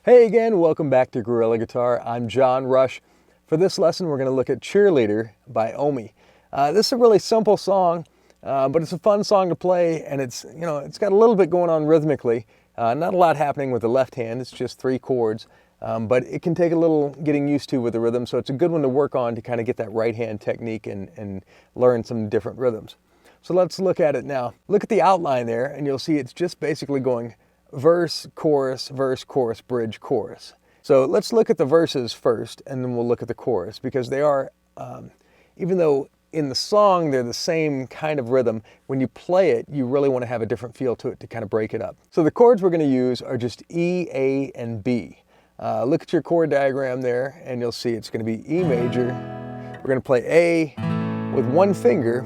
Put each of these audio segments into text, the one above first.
Hey again, welcome back to Gorilla Guitar. I'm John Rush. For this lesson, we're going to look at Cheerleader by Omi. This is a really simple song, but it's a fun song to play, and it's got a little bit going on rhythmically. Not a lot happening with the left hand, it's just 3 chords, but it can take a little getting used to with the rhythm, so it's a good one to work on to kind of get that right hand technique and learn some different rhythms. So let's look at it now. Look at the outline there, and you'll see it's just basically going verse, chorus, bridge, chorus. So let's look at the verses first, and then we'll look at the chorus, because they are, even though in the song they're the same kind of rhythm, when you play it, you really want to have a different feel to it to kind of break it up. So the chords we're going to use are just E, A, and B. Look at your chord diagram there, and you'll see it's going to be E major. We're going to play A with one finger,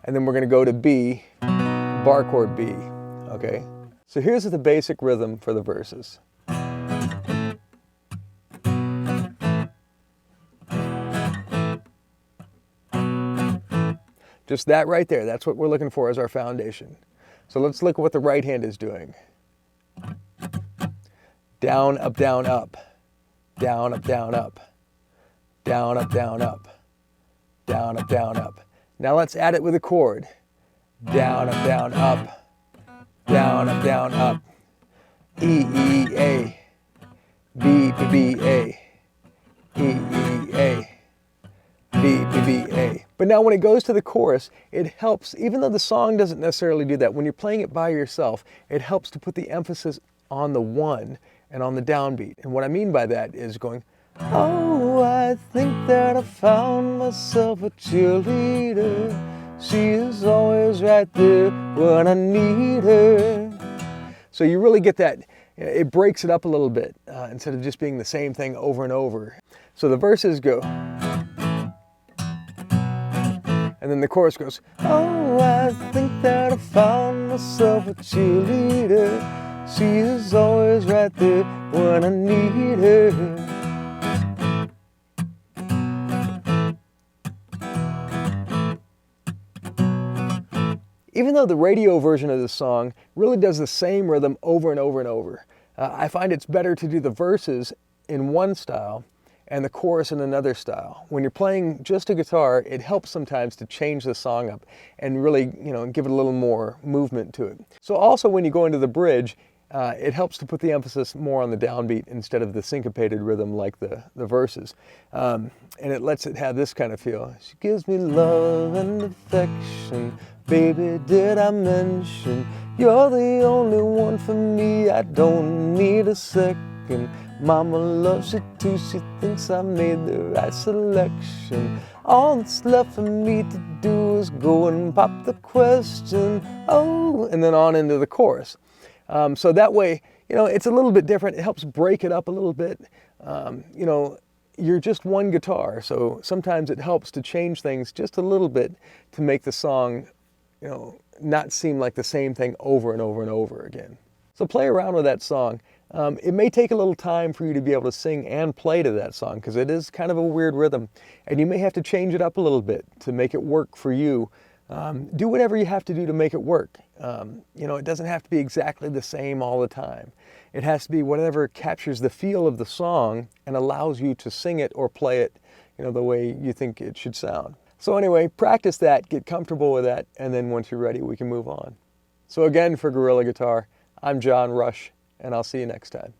and then we're going to go to B, bar chord B, okay? So here's the basic rhythm for the verses. Just that right there, that's what we're looking for as our foundation. So let's look at what the right hand is doing. Down, up, down, up. Down, up, down, up. Down, up, down, up. Down, up, down, up. Now let's add it with a chord. Down, up, down, up. Down, up, down, up. E, E, A. B, B, B, A. E, E, A. B, B, B, A. But now when it goes to the chorus, it helps, even though the song doesn't necessarily do that, when you're playing it by yourself, it helps to put the emphasis on the one and on the downbeat. And what I mean by that is going, oh, I think that I found myself a cheerleader. She is always right there when I need her. So you really get that, it breaks it up a little bit instead of just being the same thing over and over. So the verses go, and then the chorus goes, oh, I think that I found myself a cheerleader. She is always right there when I need her. Even though the radio version of the song really does the same rhythm over and over and over, I find it's better to do the verses in one style and the chorus in another style. When you're playing just a guitar, it helps sometimes to change the song up and really, give it a little more movement to it. So also when you go into the bridge, it helps to put the emphasis more on the downbeat instead of the syncopated rhythm like the verses. And it lets it have this kind of feel. She gives me love and affection. Baby, did I mention you're the only one for me? I don't need a second. Mama loves you too. She thinks I made the right selection. All that's left for me to do is go and pop the question. Oh, and then on into the chorus. So that way, it's a little bit different. It helps break it up a little bit. You're just one guitar, so sometimes it helps to change things just a little bit to make the song, not seem like the same thing over and over and over again. So play around with that song. It may take a little time for you to be able to sing and play to that song because it is kind of a weird rhythm, and you may have to change it up a little bit to make it work for you. Do whatever you have to do to make it work. It doesn't have to be exactly the same all the time. It has to be whatever captures the feel of the song and allows you to sing it or play it, the way you think it should sound. So anyway, practice that, get comfortable with that, and then once you're ready, we can move on. So again, for Gorilla Guitar, I'm John Rush, and I'll see you next time.